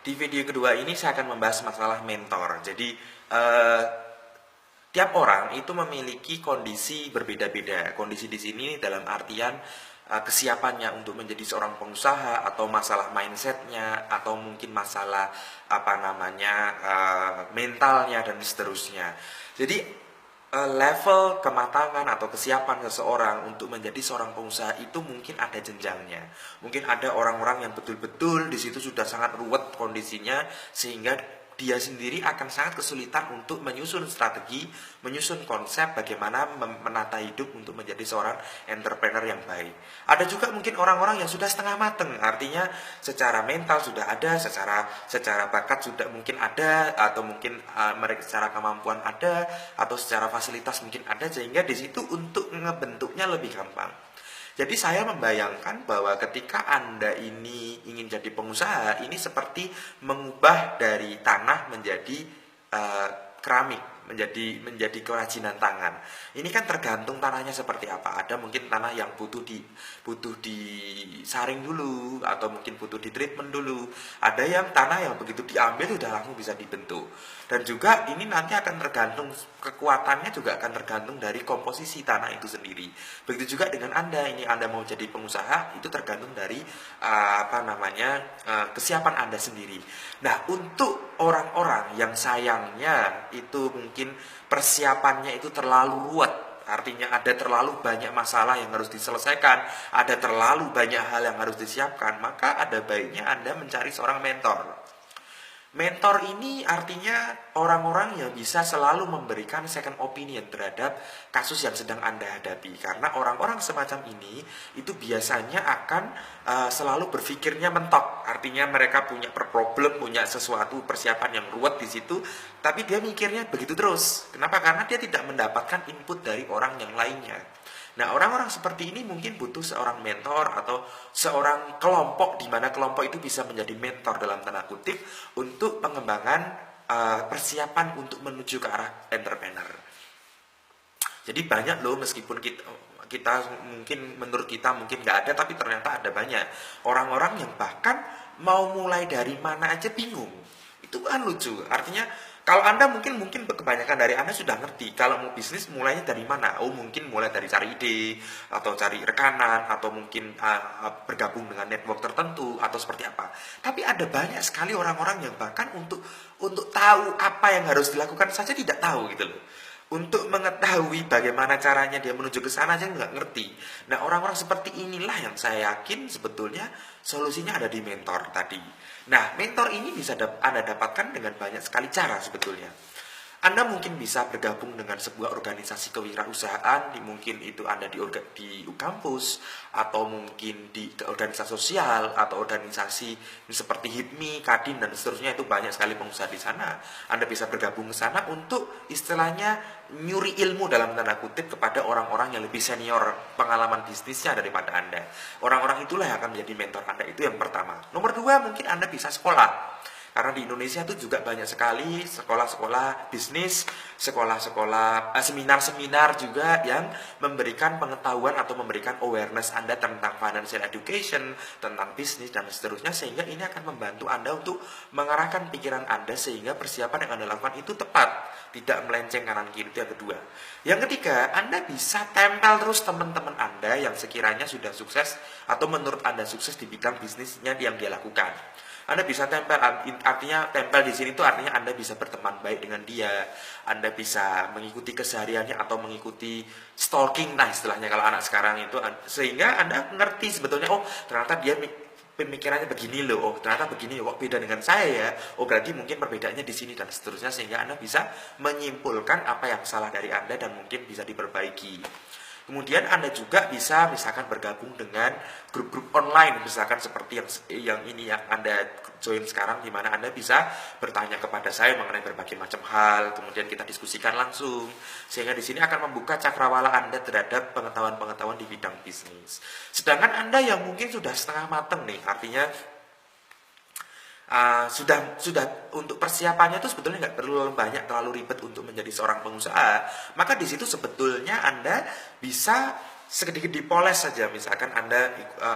Di video kedua ini saya akan membahas masalah mentor. Jadi eh, tiap orang itu memiliki kondisi berbeda-beda. Kondisi di sini dalam artian kesiapannya untuk menjadi seorang pengusaha, atau masalah mindsetnya, atau mungkin masalah mentalnya dan seterusnya. Jadi level kematangan atau kesiapan seseorang untuk menjadi seorang pengusaha itu mungkin ada jenjangnya. Mungkin ada orang-orang yang betul-betul di situ sudah sangat ruwet kondisinya, sehingga dia sendiri akan sangat kesulitan untuk menyusun strategi, menyusun konsep bagaimana menata hidup untuk menjadi seorang entrepreneur yang baik. Ada juga mungkin orang-orang yang sudah setengah mateng, artinya secara mental sudah ada, secara bakat sudah mungkin ada, atau mungkin mereka secara kemampuan ada, atau secara fasilitas mungkin ada, sehingga di situ untuk ngebentuknya lebih gampang. Jadi saya membayangkan bahwa ketika Anda ini ingin jadi pengusaha, ini seperti mengubah dari tanah menjadi keramik, menjadi kerajinan tangan. Ini kan tergantung tanahnya seperti apa. Ada mungkin tanah yang butuh disaring dulu, atau mungkin butuh di treatment dulu. Ada yang tanah yang begitu diambil sudah langsung bisa dibentuk. Dan juga ini nanti akan tergantung, kekuatannya juga akan tergantung dari komposisi tanah itu sendiri. Begitu juga dengan Anda, ini Anda mau jadi pengusaha, itu tergantung dari kesiapan Anda sendiri. Nah, untuk orang-orang yang sayangnya itu mungkin persiapannya itu terlalu ruwet, artinya ada terlalu banyak masalah yang harus diselesaikan, ada terlalu banyak hal yang harus disiapkan, maka ada baiknya Anda mencari seorang mentor. Mentor ini artinya orang-orang yang bisa selalu memberikan second opinion terhadap kasus yang sedang Anda hadapi. Karena orang-orang semacam ini itu biasanya akan selalu berpikirnya mentok. Artinya mereka punya problem, punya sesuatu persiapan yang ruwet di situ, tapi dia mikirnya begitu terus. Kenapa? Karena dia tidak mendapatkan input dari orang yang lainnya. Nah, orang-orang seperti ini mungkin butuh seorang mentor atau seorang kelompok, di mana kelompok itu bisa menjadi mentor dalam tanda kutip untuk pengembangan persiapan untuk menuju ke arah entrepreneur. Jadi banyak loh, meskipun kita mungkin menurut kita mungkin nggak ada, tapi ternyata ada banyak orang-orang yang bahkan mau mulai dari mana aja bingung. Itu kan lucu. Artinya kalau Anda mungkin kebanyakan dari Anda sudah ngerti kalau mau bisnis mulainya dari mana. Oh, mungkin mulai dari cari ide, atau cari rekanan, atau mungkin bergabung dengan network tertentu, atau seperti apa. Tapi ada banyak sekali orang-orang yang bahkan untuk tahu apa yang harus dilakukan saja tidak tahu gitu loh. Untuk mengetahui bagaimana caranya dia menuju ke sana aja nggak ngerti. Nah, orang-orang seperti inilah yang saya yakin sebetulnya solusinya ada di mentor tadi. Nah, mentor ini bisa Anda dapatkan dengan banyak sekali cara sebetulnya. Anda mungkin bisa bergabung dengan sebuah organisasi kewirausahaan, mungkin itu Anda di kampus, atau mungkin di organisasi sosial, atau organisasi seperti HIPMI, Kadin, dan seterusnya. Itu banyak sekali pengusaha di sana. Anda bisa bergabung ke sana untuk istilahnya nyuri ilmu dalam tanda kutip kepada orang-orang yang lebih senior pengalaman bisnisnya daripada Anda. Orang-orang itulah yang akan menjadi mentor Anda. Itu yang pertama. Nomor dua, mungkin Anda bisa sekolah. Karena di Indonesia itu juga banyak sekali sekolah-sekolah bisnis, seminar-seminar juga yang memberikan pengetahuan atau memberikan awareness Anda tentang financial education, tentang bisnis dan seterusnya, sehingga ini akan membantu Anda untuk mengarahkan pikiran Anda sehingga persiapan yang Anda lakukan itu tepat, tidak melenceng kanan kiri. Itu yang kedua. Yang ketiga, Anda bisa tempel terus teman-teman Anda yang sekiranya sudah sukses atau menurut Anda sukses di bidang bisnisnya yang dia lakukan. Anda bisa tempel, artinya tempel di sini itu artinya Anda bisa berteman baik dengan dia, Anda bisa mengikuti kesehariannya atau mengikuti stalking, nah istilahnya kalau anak sekarang itu, sehingga Anda ngerti sebetulnya, oh ternyata dia pemikirannya begini loh, oh ternyata begini, kok beda dengan saya ya, oh berarti mungkin perbedaannya di sini dan seterusnya, sehingga Anda bisa menyimpulkan apa yang salah dari Anda dan mungkin bisa diperbaiki. Kemudian Anda juga bisa misalkan bergabung dengan grup-grup online, misalkan seperti yang ini yang Anda join sekarang, di mana Anda bisa bertanya kepada saya mengenai berbagai macam hal, kemudian kita diskusikan langsung, sehingga di sini akan membuka cakrawala Anda terhadap pengetahuan-pengetahuan di bidang bisnis. Sedangkan Anda yang mungkin sudah setengah mateng nih, artinya sudah untuk persiapannya itu sebetulnya nggak perlu banyak, terlalu ribet untuk menjadi seorang pengusaha, maka di situ sebetulnya Anda bisa sedikit dipoles saja. Misalkan Anda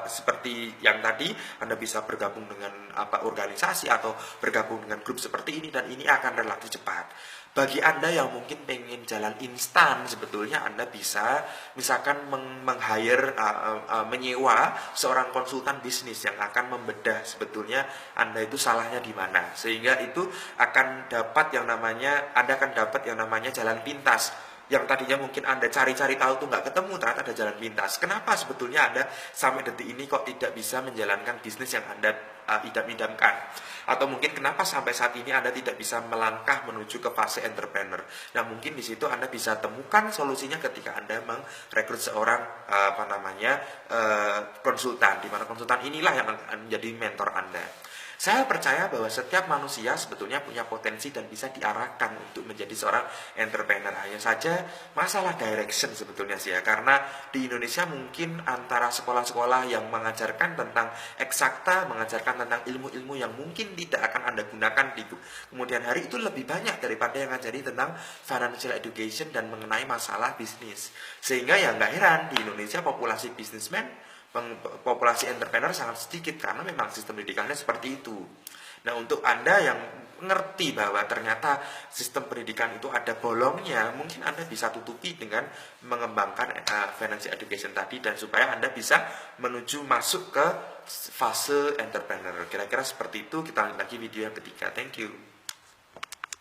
seperti yang tadi, Anda bisa bergabung dengan organisasi atau bergabung dengan grup seperti ini, dan ini akan relatif cepat. Bagi Anda yang mungkin pengen jalan instan, sebetulnya Anda bisa misalkan meng-hire, menyewa seorang konsultan bisnis yang akan membedah sebetulnya Anda itu salahnya di mana, sehingga itu akan dapat yang namanya, Anda akan dapat yang namanya jalan pintas. Yang tadinya mungkin Anda cari-cari tahu tuh nggak ketemu, ternyata ada jalan pintas. Kenapa sebetulnya Anda sampai detik ini kok tidak bisa menjalankan bisnis yang Anda idam-idamkan? Atau mungkin kenapa sampai saat ini Anda tidak bisa melangkah menuju ke fase entrepreneur? Nah, mungkin di situ Anda bisa temukan solusinya ketika Anda merekrut seorang konsultan, di mana konsultan inilah yang akan menjadi mentor Anda. Saya percaya bahwa setiap manusia sebetulnya punya potensi dan bisa diarahkan untuk menjadi seorang entrepreneur. Hanya saja masalah direction sebetulnya sih ya. Karena di Indonesia mungkin antara sekolah-sekolah yang mengajarkan tentang eksakta, mengajarkan tentang ilmu-ilmu yang mungkin tidak akan Anda gunakan di kemudian hari itu lebih banyak daripada yang ngajari tentang financial education dan mengenai masalah bisnis. Sehingga ya nggak heran di Indonesia populasi bisnismen, populasi entrepreneur sangat sedikit karena memang sistem pendidikannya seperti itu. Nah, untuk Anda yang ngerti bahwa ternyata sistem pendidikan itu ada bolongnya, mungkin Anda bisa tutupi dengan mengembangkan financial education tadi, dan supaya Anda bisa menuju masuk ke fase entrepreneur. Kira-kira seperti itu. Kita lanjut lagi video yang ketiga. Thank you.